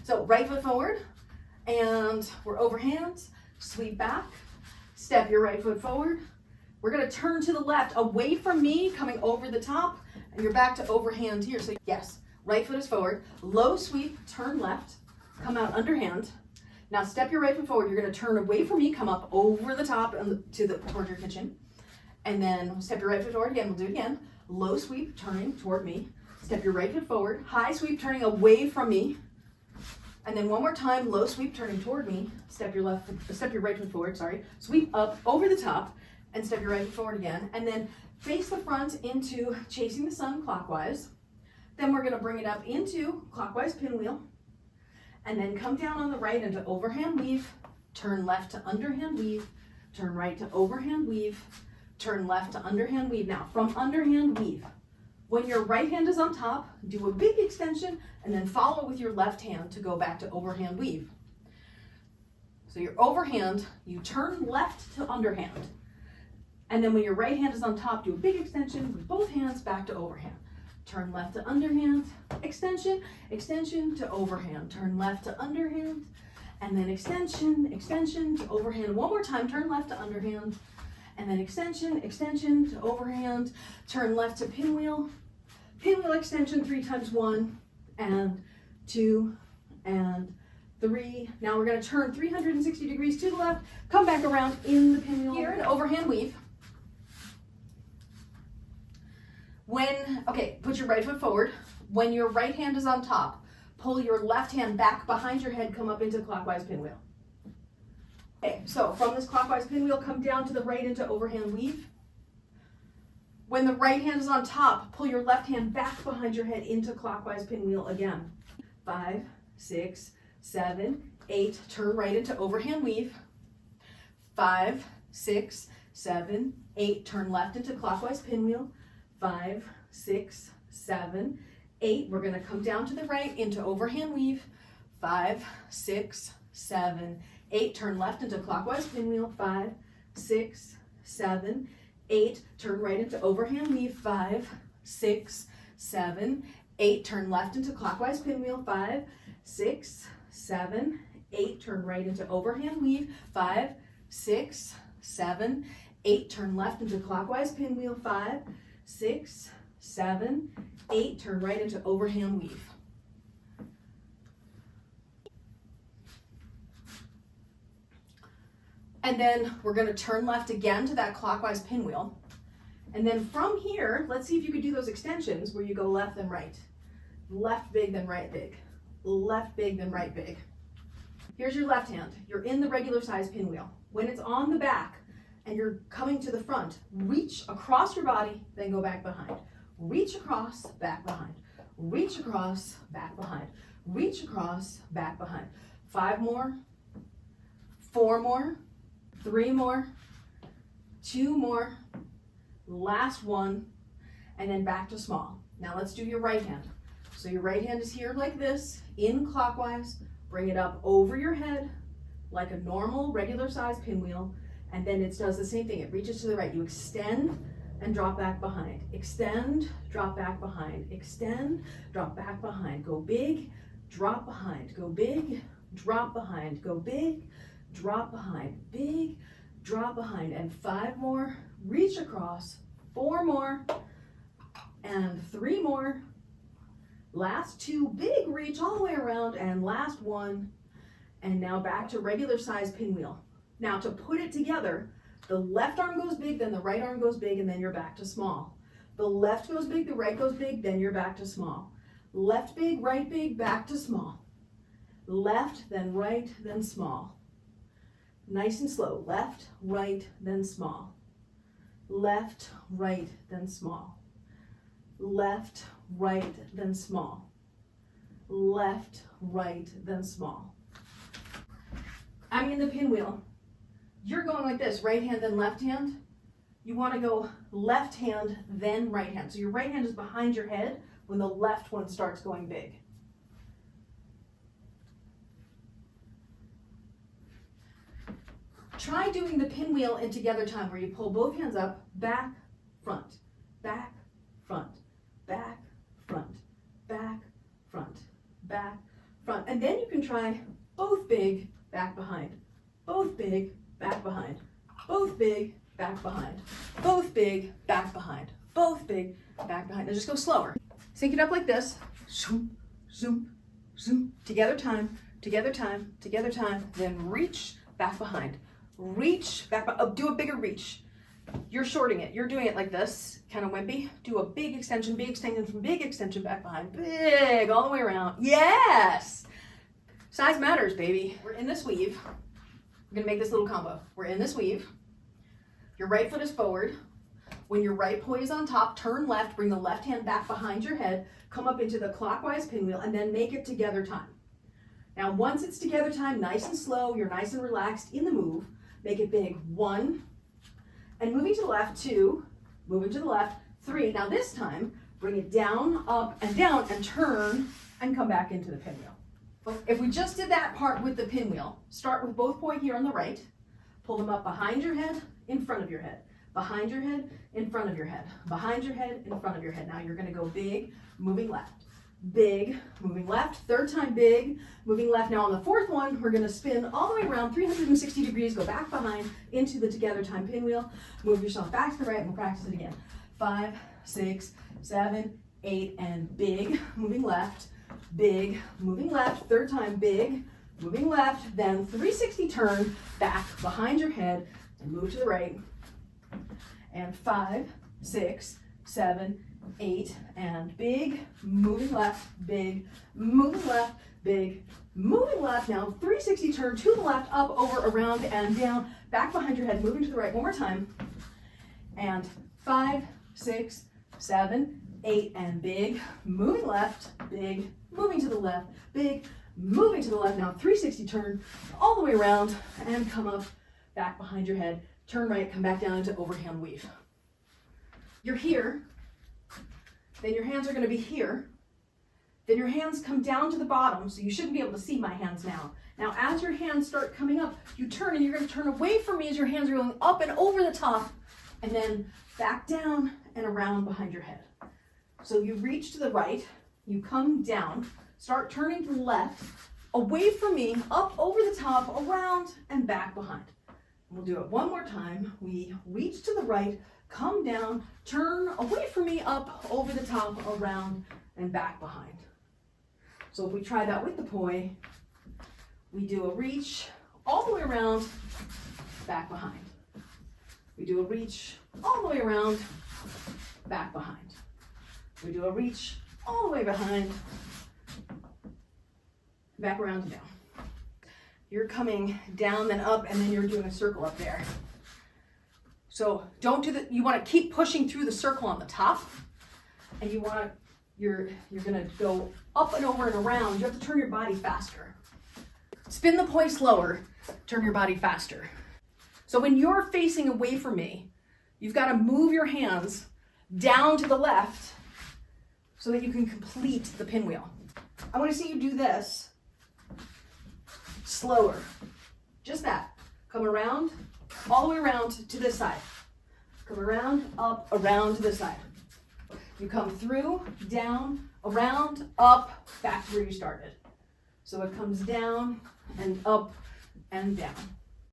So right foot forward, and we're overhand, sweep back, step your right foot forward. We're gonna turn to the left, away from me, coming over the top, and you're back to overhand here. So yes, right foot is forward, low sweep, turn left, come out underhand. Now step your right foot forward, you're gonna turn away from me, come up over the top and toward your kitchen. And then step your right foot forward again, we'll do it again. Low sweep, turning toward me. Step your right foot forward, high sweep, turning away from me. And then one more time, low sweep, turning toward me. Step your right foot forward, sorry. Sweep up over the top and step your right foot forward again. And then face the front into chasing the sun clockwise. Then we're gonna bring it up into clockwise pinwheel. And then come down on the right into overhand weave. Turn left to underhand weave. Turn right to overhand weave. Turn left to underhand weave. Now from underhand weave, when your right hand is on top, do a big extension and then follow with your left hand to go back to overhand weave. So your overhand, you turn left to underhand. And then when your right hand is on top, do a big extension with both hands back to overhand. Turn left to underhand, extension, extension to overhand. Turn left to underhand, and then extension, extension to overhand. One more time, turn left to underhand, and then extension, extension to overhand. Turn left to pinwheel, pinwheel extension 3 times 1, and 2, and 3. Now we're gonna turn 360 degrees to the left, come back around in the pinwheel. Here, an overhand weave. Put your right foot forward. When your right hand is on top, pull your left hand back behind your head, come up into clockwise pinwheel. Okay, so from this clockwise pinwheel, come down to the right into overhand weave. When the right hand is on top, pull your left hand back behind your head into clockwise pinwheel again. 5, 6, 7, 8, turn right into overhand weave. 5, 6, 7, 8, turn left into clockwise pinwheel. 5, 6, 7, 8. We're gonna come down to the right into overhand weave. 5, 6, 7, 8. Turn left into clockwise pinwheel. 5, 6, 7, 8. Turn right into overhand weave. 5, 6, 7, 8. Turn left into clockwise pinwheel. 5, 6, 7, 8. Turn right into overhand weave. 5, 6, 7, 8. Turn left into clockwise pinwheel. 5, 6, 7, 8. Turn right into overhand weave. And then we're going to turn left again to that clockwise pinwheel. And then from here, let's see if you could do those extensions where you go left then right. Left big, then right big. Left big, then right big. Here's your left hand. You're in the regular size pinwheel. When it's on the back and you're coming to the front, reach across your body, then go back behind. Reach across, back behind. Reach across, back behind. Reach across, back behind. 5 more, 4 more, 3 more, 2 more, last one, and then back to small. Now let's do your right hand. So your right hand is here like this, in clockwise. Bring it up over your head like a normal regular size pinwheel, and then it does the same thing. It reaches to the right. You extend and drop back behind. Extend, drop back behind. Extend, drop back behind. Go big, drop behind. Go big, drop behind. Go big, drop behind. Big, drop behind. And 5 more, reach across. 4 more, and 3 more. Last 2, big reach all the way around, and last 1. And now back to regular size pinwheel. Now to put it together, the left arm goes big, then the right arm goes big, and then you're back to small. The left goes big, the right goes big, then you're back to small. Left big, back to small. Left, then right, then small. Nice and slow. Left, right, then small. Left, right, then small. Left, right, then small. Left, right, then small. I'm in the pinwheel. You're going like this, right hand, then left hand. You want to go left hand, then right hand. So your right hand is behind your head when the left one starts going big. Try doing the pinwheel in together time where you pull both hands up, back, front, back, front, back, front, back, front, back, front. And then you you can try both big, back behind, both big, back behind, both big, back behind, both big, back behind, both big, back behind. Now just go slower. Sync it up like this. Zoom, zoom, zoom. Together time, together time, together time. Then reach, back behind. Reach, back behind. Oh, do a bigger reach. You're shorting it. You're doing it like this, kind of wimpy. Do a big extension from big extension back behind. Big, all the way around. Yes! Size matters, baby. We're in this weave. We're gonna make this little combo. We're in this weave. Your right foot is forward. When your right poi is on top, turn left, bring the left hand back behind your head, come up into the clockwise pinwheel, and then make it together time. Now, once it's together time, nice and slow, you're nice and relaxed in the move, make it big. 1, and moving to the left, 2, moving to the left, 3. Now this time, bring it down, up, and turn, and come back into the pinwheel. If we just did that part with the pinwheel, start with both poi here on the right, pull them up behind your head, in front of your head, behind your head, in front of your head, behind your head, in front of your head. Now you're gonna go big, moving left, big, moving left, third time big, moving left. Now on the fourth one, we're gonna spin all the way around 360 degrees, go back behind into the together time pinwheel, move yourself back to the right, and we'll practice it again. 5, 6, 7, 8, and big, moving left, big, moving left, third time big, moving left, then 360 turn, back behind your head, and move to the right, and 5, 6, 7, 8, and big, moving left, big, moving left, big, moving left. Now 360 turn to the left, up, over, around, and down, back behind your head, moving to the right one more time, and 5, 6, 7, 8, and big, moving left, big, moving to the left, big, moving to the left. Now 360 turn all the way around and come up, back behind your head, turn right, come back down into overhand weave. You're here, then your hands are going to be here, then your hands come down to the bottom, so you shouldn't be able to see my hands now. Now as your hands start coming up, you turn and you're going to turn away from me as your hands are going up and over the top, and then back down and around behind your head. So you reach to the right, you come down, start turning to the left, away from me, up over the top, around, and back behind. We'll do it one more time. We reach to the right, come down, turn away from me, up, over the top, around, and back behind. So if we try that with the poi, we do a reach all the way around, back behind. We do a reach all the way around, back behind. We do a reach all the way behind, back around and down. You're coming down, then up, and then you're doing a circle up there. So don't do that. You want to keep pushing through the circle on the top, and you're gonna go up and over and around. You have to turn your body faster. Spin the poi slower, turn your body faster. So when you're facing away from me, you've got to move your hands down to the left so that you can complete the pinwheel. I want to see you do this slower. Just that. Come around, all the way around to this side. Come around, up, around to this side. You come through, down, around, up, back to where you started. So it comes down and up and down.